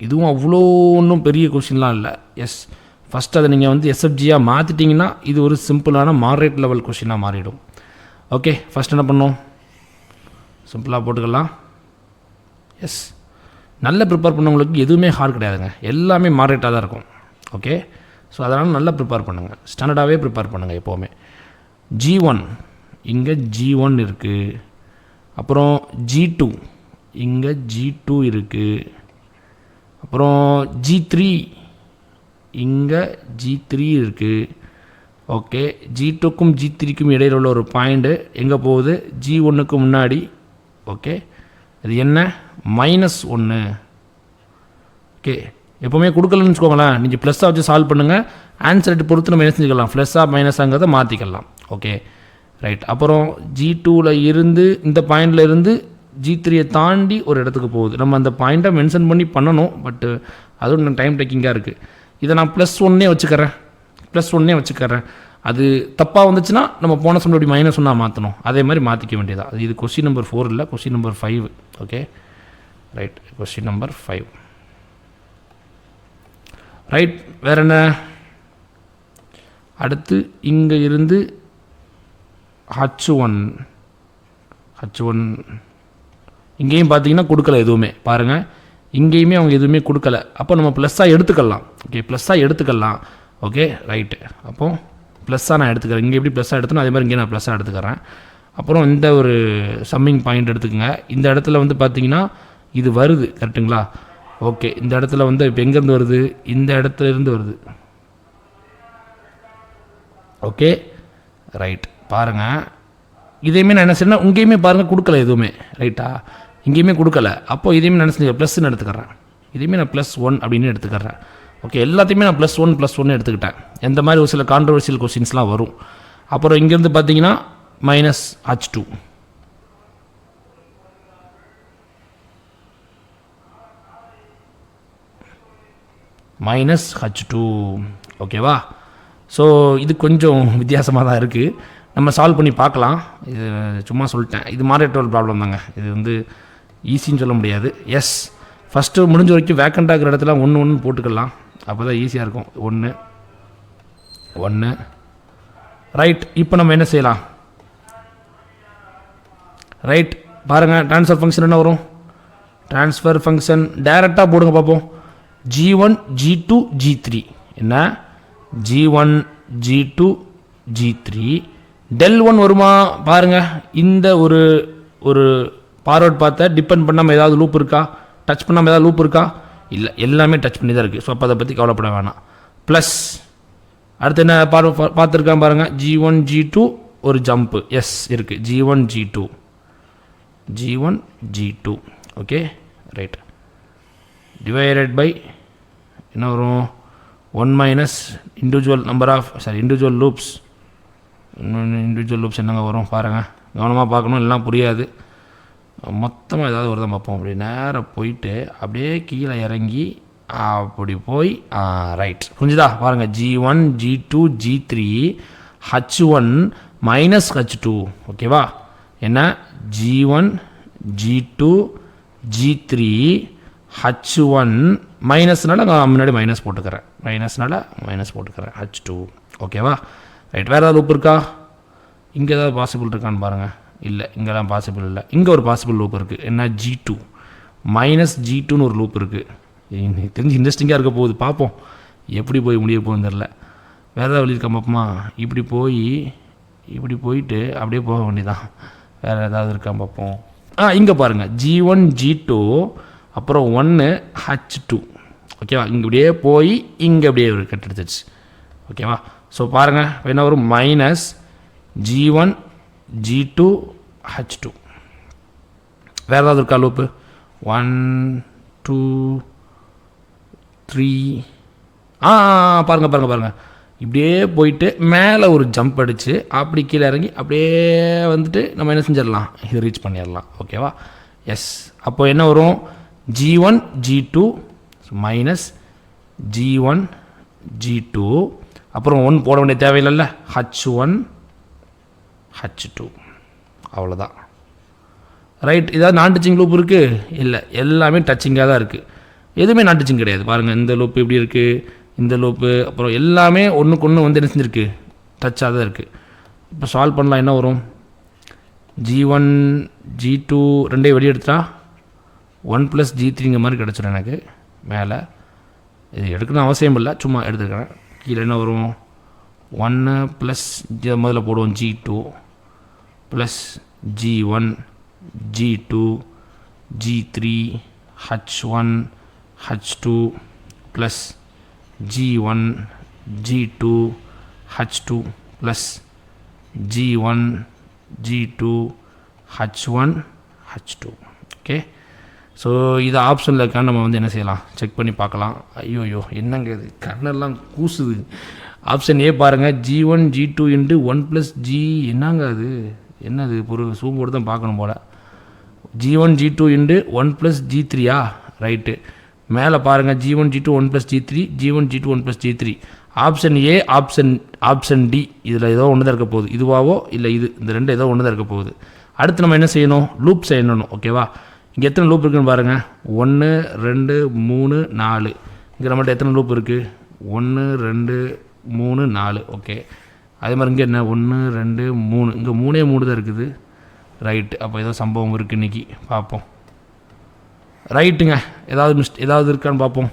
இதுவும் அவ்வளோ ஒன்றும் பெரிய கொஷின்லாம் இல்லை. எஸ், ஃபஸ்ட் அதை நீங்கள் வந்து எஸ்எஃப்ஜியாக மாற்றிட்டிங்கன்னா இது ஒரு சிம்பிளான மாடரேட் லெவல் கொஷினாக மாறிடும். ஓகே, ஃபஸ்ட் என்ன பண்ணோம், சிம்பிளாக போட்டுக்கலாம். எஸ், நல்ல ப்ரிப்பேர் பண்ணவங்களுக்கு எதுவுமே ஹார்ட் கிடையாதுங்க, எல்லாமே மாடரேட்டாக தான் இருக்கும். ஓகே, ஸோ அதனால் நல்லா ப்ரிப்பேர் பண்ணுங்கள், ஸ்டாண்டர்டாகவே ப்ரிப்பேர் பண்ணுங்கள் எப்போவுமே. G1 இங்கே G1 இருக்குது, அப்புறம் G2 இங்கே G2 இருக்குது, அப்புறம் G3 இங்கே G3 இருக்குது. ஓகே, G2க்கும் G3க்கும் இடையில் உள்ள ஒரு பாயிண்ட்டு எங்கே போகுது, G1க்கு முன்னாடி. ஓகே, அது என்ன, -1. ஓகே, எப்போவுமே கொடுக்கலன்னு வச்சுக்கோங்களேன், நீங்கள் ப்ளஸ்ஸாக வச்சு சால்வ் பண்ணுங்கள், ஆன்சர்ட்டு பொறுத்து நம்ம என்ன செஞ்சுக்கலாம், ப்ளஸ்ஸாக மைனஸாங்கிறத மாற்றிக்கலாம். Okay right. அப்புறம் G2வில் இருந்து இந்த பாயிண்டில் இருந்து G3யை தாண்டி ஒரு இடத்துக்கு போகுது. நம்ம அந்த பாயிண்ட்டை மென்ஷன் பண்ணி பண்ணணும், பட்டு அதுவும் டைம் டேக்கிங்காக இருக்குது. இதை நான் +1 வச்சுக்கிறேன். அது தப்பாக வந்துச்சுன்னா நம்ம போன சம் அப்படி -1 மாற்றணும், அதே மாதிரி மாற்றிக்க வேண்டியதா. அது இது கொஸ்டின் நம்பர் 4 இல்லை, question number 5. Okay right, question number 5. Right, வேறு என்ன, அடுத்து இங்கே இருந்து H1 இங்கேயும் பார்த்தீங்கன்னா கொடுக்கல எதுவுமே, பாருங்கள் இங்கேயுமே அவங்க எதுவுமே கொடுக்கல. அப்போ நம்ம ப்ளஸ்ஸாக எடுத்துக்கலாம். ஓகே, ப்ளஸ்ஸாக எடுத்துக்கலாம். ஓகே ரைட்டு, அப்போது ப்ளஸ்ஸாக நான் எடுத்துக்கிறேன். இங்கே எப்படி ப்ளஸ்ஸாக எடுத்தனோ அதே மாதிரி இங்கே நான் ப்ளஸ்ஸாக எடுத்துக்கிறேன். அப்புறம் இந்த ஒரு சம்மிங் பாயிண்ட் எடுத்துக்கோங்க. இந்த இடத்துல வந்து பார்த்தீங்கன்னா இது வருது கரெக்டுங்களா. ஓகே, இந்த இடத்துல வந்து இப்போ எங்கேருந்து வருது, இந்த இடத்துல இருந்து வருது. ஓகே ரைட், பாருங்கள் இதையுமே நான் என்ன செய்யணும், இங்கேயுமே பாருங்கள் கொடுக்கல எதுவுமே, ரைட்டா, இங்கேயுமே கொடுக்கல. அப்போது இதையுமே நான் என்ன செஞ்சேன், ப்ளஸ்ன்னு எடுத்துக்கிறேன். இதையுமே நான் +1 அப்படின்னு எடுத்துக்கிறேன். ஓகே, எல்லாத்தையுமே நான் +1 எடுத்துக்கிட்டேன். எந்த மாதிரி ஒரு சில கான்ட்ரவர்சியல் கொஸ்டின்ஸ்லாம் வரும். அப்புறம் இங்கேருந்து பார்த்தீங்கன்னா -H2. -H2 ஓகேவா. ஸோ இது கொஞ்சம் வித்தியாசமாக தான் இருக்குது, நம்ம சால்வ் பண்ணி பார்க்கலாம். இது சும்மா சொல்லிட்டேன், இது மாடரேட் ப்ராப்ளம் தாங்க, இது வந்து ஈஸின்னு சொல்ல முடியாது. எஸ், ஃபஸ்ட்டு முடிஞ்ச வரைக்கும் வேக்கண்ட் ஆகிற இடத்துல 1 போட்டுக்கலாம், அப்போ தான் ஈஸியாக இருக்கும். 1 ரைட். இப்போ நம்ம என்ன செய்யலாம், ரைட் பாருங்கள், ட்ரான்ஸ்ஃபர் ஃபங்க்ஷன் என்ன வரும், ட்ரான்ஸ்ஃபர் ஃபங்க்ஷன் டைரெக்டாக போடுங்க பார்ப்போம். G1 G2 G3 என்ன, G1 G2 G3 del1 வருமா பாருங்கள். இந்த ஒரு ஃபார்வர்ட் பார்த்த டிபெண்ட் பண்ணாமல் ஏதாவது லூப் இருக்கா, டச் பண்ணாமல் ஏதாவது லூப் இருக்கா, இல்லை, எல்லாமே டச் பண்ணி தான் இருக்குது. ஸோ அப்போ அதை பற்றி கவலைப்பட வேணாம். ப்ளஸ் அடுத்து என்ன பார்த்துருக்கான் பாருங்கள், G1 G2 ஒரு ஜம்ப்பு, எஸ் இருக்குது, G1 G2 okay right. Divided by என்ன வரும், 1 - இண்டிவிஜுவல் லூப்ஸ். இண்டிவிஜுவல் லூப்ஸ் என்னங்க வரும் பாருங்கள், கவனமாக பார்க்கணும், எல்லாம் புரியாது. மொத்தமாக ஏதாவது ஒரு தான் பார்ப்போம். அப்படி நேராக போயிட்டு அப்படியே கீழே இறங்கி அப்படி போய் ரைட், புரிஞ்சுதா பாருங்கள். G1 G2 G3 H1 -H2 ஓகேவா. என்ன, G1 G2 G3 H1 மைனஸ்னால நான் முன்னாடி மைனஸ் போட்டுக்கிறேன், H2 ஓகேவா ரைட். வேறு ஏதாவது லூப் இருக்கா, இங்கே ஏதாவது பாசிபிள் இருக்கான்னு பாருங்கள். இல்லை, இங்கெல்லாம் பாசிபிள் இல்லை. இங்கே ஒரு பாசிபிள் லூப் இருக்குது, என்ன, G2 -G2ன்னு ஒரு லூப் இருக்குது. எனக்கு தெரிஞ்சு இன்ட்ரெஸ்டிங்காக இருக்க போகுது, பார்ப்போம் எப்படி போய் முடிய போகுதுன்னு தெரில. வேறு ஏதாவது வழி இருக்கா பார்ப்போமா, இப்படி போயிட்டு அப்படியே போக வேண்டியதான். வேறு ஏதாவது இருக்கா பார்ப்போம். இங்கே பாருங்கள், G1 G2 அப்புறம் 1 H2 ஓகேவா. இங்கே இப்படியே போய் இங்கே அப்படியே ஒரு கட் எடுத்துச்சு ஓகேவா. ஸோ பாருங்கள் என்ன வரும், -G1 G2 H2. வேறு ஏதாவது இருக்கா லூப்பு, 1 2 3 பாருங்கள் இப்படியே போயிட்டு மேலே ஒரு ஜம்ப் அடித்து அப்படி கீழே இறங்கி அப்படியே வந்துட்டு நம்ம என்ன செஞ்சிடலாம், இது ரீச் பண்ணிடலாம் ஓகேவா. எஸ், அப்போ என்ன வரும், G1 G2 -G1 G2 அப்புறம் 1 போட வேண்டிய தேவையில்லைல்ல, H1 H2 அவ்வளோதான் ரைட். இதாவது நான் டச்சிங் லூப் இருக்குது, இல்லை எல்லாமே டச்சிங்காக தான் இருக்குது. எதுவுமே நாட் டச்சிங் கிடையாது. பாருங்கள், இந்த லூப் இப்படி இருக்குது, இந்த லூப்பு, அப்புறம் எல்லாமே ஒன்றுக்கு ஒன்று வந்து என்ன செஞ்சுருக்கு, டச்சாக தான் இருக்குது. இப்போ சால்வ் பண்ணலாம். என்ன வரும், G1 G2 ரெண்டையும் வெளியே எடுத்துட்டா 1 + G3 மாதிரி கிடச்சிடும் எனக்கு. மேலே இது எடுக்கணும் அவசியம் இல்லை, சும்மா எடுத்துக்கிறேன். கீழே என்ன வரும், 1 + முதல்ல போடுவோம் G2 + G1 G2 G3 H1 H2 + G1 G2 H2 + G1 G2 H1 H2. Okay, so இது ஆப்ஷனில் இருக்கா, நம்ம வந்து என்ன செய்யலாம், செக் பண்ணி பார்க்கலாம். ஐயோ என்னங்க இது, கண்ணெல்லாம் கூசுது. ஆப்ஷன் ஏ பாருங்கள், G1 G2 × 1 + G, என்னங்க அது, என்னது, ஒரு சூம் போட்டு தான் பார்க்கணும் போல். G1 G2 × 1 + G3 right. மேலே பாருங்கள், G1 G2 1 + G3, G1 G2 1 + G3. Option A, option D, இதில் ஏதோ ஒன்று தான் இருக்க போகுது. இதுவாவோ இல்லை இது, இந்த ரெண்டு ஏதோ ஒன்று தான் இருக்க போகுது. அடுத்து நம்ம என்ன செய்யணும், லூப் செய்யணும். ஓகேவா, இங்கே எத்தனை லூப் இருக்குதுன்னு பாருங்கள், 1 2 3 4. இங்கே நம்மகிட்ட எத்தனை லூப் இருக்குது, 1 2 3 4. ஓகே, அதே மாதிரி இங்கே என்ன, 1 2 3, இங்கே 3 தான் இருக்குது. ரைட்டு, அப்போ ஏதோ சம்பவம் இருக்குது இன்றைக்கி, பார்ப்போம். ரைட்டுங்க, ஏதாவது இருக்கான்னு பார்ப்போம்.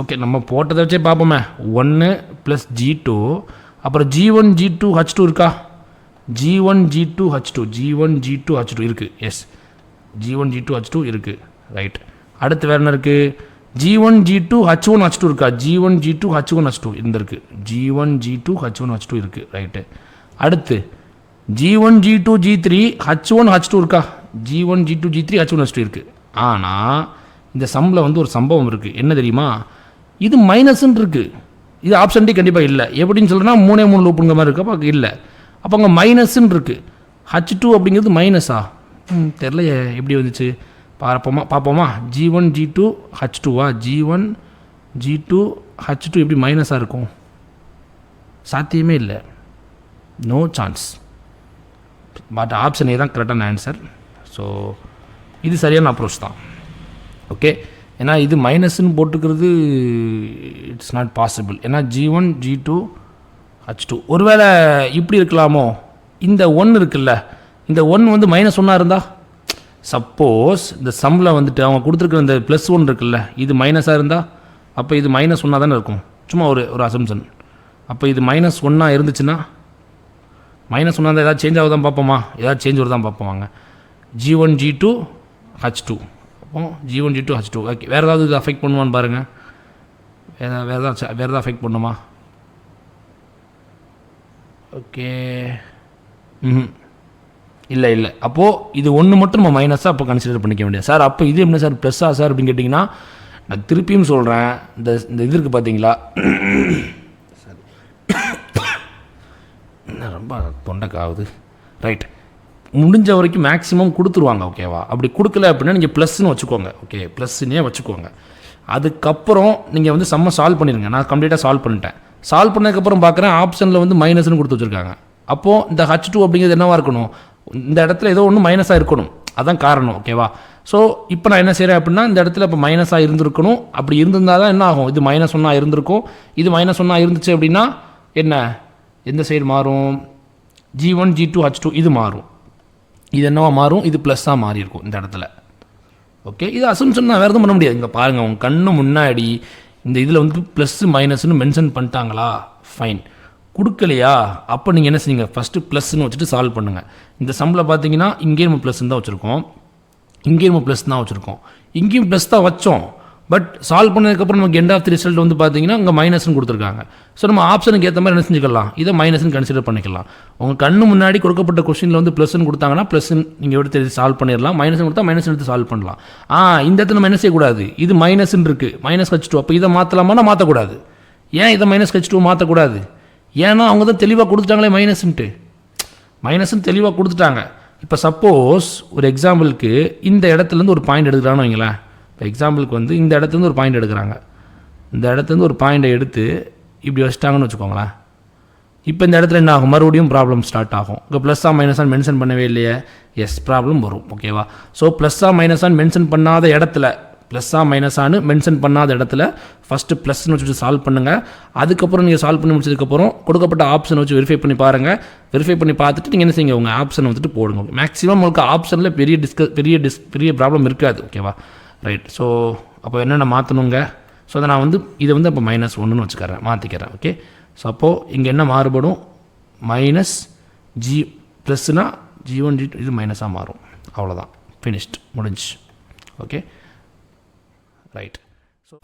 ஓகே, நம்ம போட்டதை வச்சே பார்ப்போமே. 1 + G2, அப்புறம் G1 G2 H2 இருக்கா, G1 G2 H2, G1 G2 H2 இருக்குது. எஸ், G1 G2 H2 இருக்குது. ரைட், அடுத்து வேறு என்ன இருக்குது, G1 G2 H1 H2 இருக்கா, G1 G2 H1 H2 இருந்திருக்கு, G1 G2 H1 H2 இருக்குது. ரைட்டு, அடுத்து G1 G2 G3 H1 H2 இருக்கா, G1 G2 G3 H1 H2 இருக்குது. ஆனால் இந்த சம்மில் வந்து ஒரு சம்பவம் இருக்குது, என்ன தெரியுமா, இது மைனஸ்ன்னு இருக்குது. இது ஆப்ஷன் டி கண்டிப்பாக இல்லை. எப்படின்னு சொல்கிறேன்னா 3 லூப்புங்க மாதிரி இருக்குது, அப்போ இல்லை. அப்போ அங்கே மைனஸ்ன்னு இருக்குது. H2 அப்படிங்கிறது மைனஸா, தெரிலையே, எப்படி வந்துச்சு பார்ப்போமா. G1 G2 H2 G1 G2 H2 எப்படி மைனஸாக இருக்கும், சாத்தியமே இல்லை, no chance. But option A தான் கரெக்டான ஆன்சர். ஸோ இது சரியான அப்ரோச் தான். ஓகே, ஏன்னா இது மைனஸ்ன்னு போட்டுக்கிறது இட்ஸ் நாட் பாசிபிள். ஏன்னா G1 G2 H2 ஒருவேளை இப்படி இருக்கலாமோ, இந்த 1 இருக்குல்ல, இந்த 1 வந்து -1 இருந்தால், சப்போஸ் இந்த சம்மில் வந்துட்டு அவங்க கொடுத்துருக்குற இந்த +1 இருக்குல்ல, இது மைனஸாக இருந்தால், அப்போ இது -1 தானே இருக்கும். சும்மா ஒரு அசம்ஷன். அப்போ இது -1 இருந்துச்சுன்னா, -1 இருந்தால் ஏதாவது சேஞ்ச் ஆகுதான் பார்ப்போமா, ஏதாவது சேஞ்ச் வருதான் பார்ப்போமாங்க. G1 G2 H2, அப்போ G1 G2 H2. ஓகே, வேறு ஏதாவது இது அஃபெக்ட் பண்ணுவான்னு பாருங்கள். வேறு ஏதாவது அஃபெக்ட் பண்ணுமா, ஓகே, இல்லை. அப்போது இது 1 மட்டும் நம்ம மைனஸாக அப்போ கன்சிடர் பண்ணிக்க வேண்டியது. சார் அப்போ இது என்ன சார் ப்ளஸ்ஸா சார் அப்படின்னு கேட்டிங்கன்னா, நான் திருப்பியும் சொல்கிறேன், இந்த இது இருக்குது பார்த்தீங்களா, என்ன ரொம்ப தொண்டைக்காகுது. ரைட், முடிஞ்ச வரைக்கும் மேக்ஸிமம் கொடுத்துருவாங்க. ஓகேவா, அப்படி கொடுக்கல அப்படின்னா நீங்கள் ப்ளஸ்ன்னு வச்சுக்கோங்க. ஓகே, ப்ளஸ்ன்னே வச்சுக்கோங்க. அதுக்கப்புறம் நீங்கள் வந்து சம்மை சால்வ் பண்ணிடுங்க. நான் கம்ப்ளீட்டாக சால்வ் பண்ணிட்டேன். சால்வ் பண்ணதுக்கப்புறம் பார்க்குறேன் ஆப்ஷனில் வந்து மைனஸ்ன்னு கொடுத்து வச்சுருக்காங்க. அப்போது இந்த H2 அப்படிங்கிறது என்னவாக இருக்கணும், இந்த இடத்துல ஏதோ ஒன்று மைனஸாக இருக்கணும், அதான் காரணம். ஓகேவா, ஸோ இப்போ நான் என்ன செய்கிறேன் அப்படின்னா, இந்த இடத்துல இப்போ மைனஸாக இருந்திருக்கணும். அப்படி இருந்திருந்தால் தான் என்ன ஆகும், இது -1 இருந்திருக்கும். இது -1 இருந்துச்சு அப்படின்னா என்ன, எந்த சைடு மாறும், G1 G2 H2 இது மாறும். இது என்னவா மாறும், இது ப்ளஸ்ஸாக மாறி இருக்கும் இந்த இடத்துல. ஓகே, இது அசம்ஷன் தான், வேறு எதுவும் பண்ண முடியாது. இங்கே பாருங்கள், உங்கள் கண்ணு முன்னாடி இந்த இதில் வந்து ப்ளஸ் மைனஸ்ன்னு மென்ஷன் பண்ணிட்டாங்களா, ஃபைன். கொடுக்கலையா, அப்போ நீங்கள் என்ன செய்யுங்க, ஃபஸ்ட்டு ப்ளஸ்ன்னு வச்சுட்டு சால்வ் பண்ணுங்கள். இந்த சம்மில் பார்த்தீங்கன்னா இங்கேயும் நம்ம ப்ளஸ்ன்னு தான் வச்சுருக்கோம், இங்கேயும் நம்ம ப்ளஸ் தான் வச்சுருக்கோம், இங்கேயும் ப்ளஸ் தான் வச்சோம். பட் சால்வ் பண்ணதுக்கப்புறம் நமக்கு எண்ட் ஆஃப் தி ரிசல்ட் வந்து பார்த்தீங்கன்னா இங்கே மைனஸ்ன்னு கொடுத்துருக்காங்க. ஸோ நம்ம ஆப்ஷனுக்கு ஏற்ற மாதிரி என்ன செஞ்சுக்கலாம், இதை மைனஸ்ன்னு கன்சிடர் பண்ணிக்கலாம். உங்கள் கண்ணு முன்னாடி கொடுக்கப்பட்ட கொஸ்டினில் வந்து ப்ளஸ்ன்னு கொடுத்தாங்கன்னா ப்ளஸ்ன்னு நீங்கள் எடுத்து சால்வ் பண்ணிடலாம், மைனஸ்ன்னு கொடுத்தா மைனஸ் எடுத்து சால்வ் பண்ணலாம். இந்த இடத்துல நம்ம என்ன செய்யக்கூடாது, இது மைனஸ்ன்னு இருக்குது, -H2, அப்போ இதை மாற்றலாமான்னா மாற்றக்கூடாது. ஏன் இதை -H2 மாற்றக்கூடாது, ஏன்னா அவங்க தான் தெளிவாக கொடுத்துட்டாங்களே மைனஸ்ன்னு தெளிவாக கொடுத்துட்டாங்க. இப்போ சப்போஸ் ஒரு எக்ஸாம்பிளுக்கு இந்த இடத்துலேருந்து ஒரு பாயிண்ட் எடுக்கிறான்னு வைங்களேன். இப்போ எக்ஸாம்பிளுக்கு வந்து இந்த இடத்துலேருந்து ஒரு பாயிண்ட் எடுக்கிறாங்க, இந்த இடத்துலேருந்து ஒரு பாயிண்டை எடுத்து இப்படி வச்சிட்டாங்கன்னு வச்சுக்கோங்களேன். இப்போ இந்த இடத்துல என்ன ஆகும், மறுபடியும் ப்ராப்ளம் ஸ்டார்ட் ஆகும். இங்கே ப்ளஸ்ஸாக மைனஸான்னு மென்ஷன் பண்ணவே இல்லையே, எஸ் ப்ராப்ளம் வரும். ஓகேவா? ஸோ ப்ளஸ்ஸாக மைனஸான்னு மென்ஷன் பண்ணாத இடத்துல, ப்ளஸ்ஸாக மைனஸானு மென்ஷன் பண்ணாத இடத்துல ஃபஸ்ட்டு ப்ளஸ்ன்னு வச்சுட்டு சால்வ் பண்ணுங்கள். அதுக்கப்புறம் நீங்கள் சால்வ் பண்ணி முடிச்சதுக்கப்புறம் கொடுக்கப்பட்ட ஆப்ஷனை வச்சு வெரிஃபை பண்ணி பாருங்கள். வெரிஃபை பண்ணி பார்த்துட்டு நீங்கள் என்ன செய்யுங்க, உங்கள் ஆப்ஷனை வந்துட்டு போடுங்க. மேக்ஸிமம் உங்களுக்கு ஆப்ஷனில் பெரிய ப்ராப்ளம் இருக்காது. ஓகேவா? ரைட். ஸோ அப்போ என்னென்ன மாற்றணுங்க, ஸோ அதை நான் வந்து இதை வந்து அப்போ -1ன்னு வச்சுக்கிறேன், மாற்றிக்கிறேன். ஓகே. ஸோ அப்போது இங்கே என்ன மாறுபடும், மைனஸ் ஜி ப்ளஸ்னால் G1 G2 இது மைனஸாக மாறும். அவ்வளோதான், ஃபினிஷ்ட், முடிஞ்சு. Okay right. ஸோ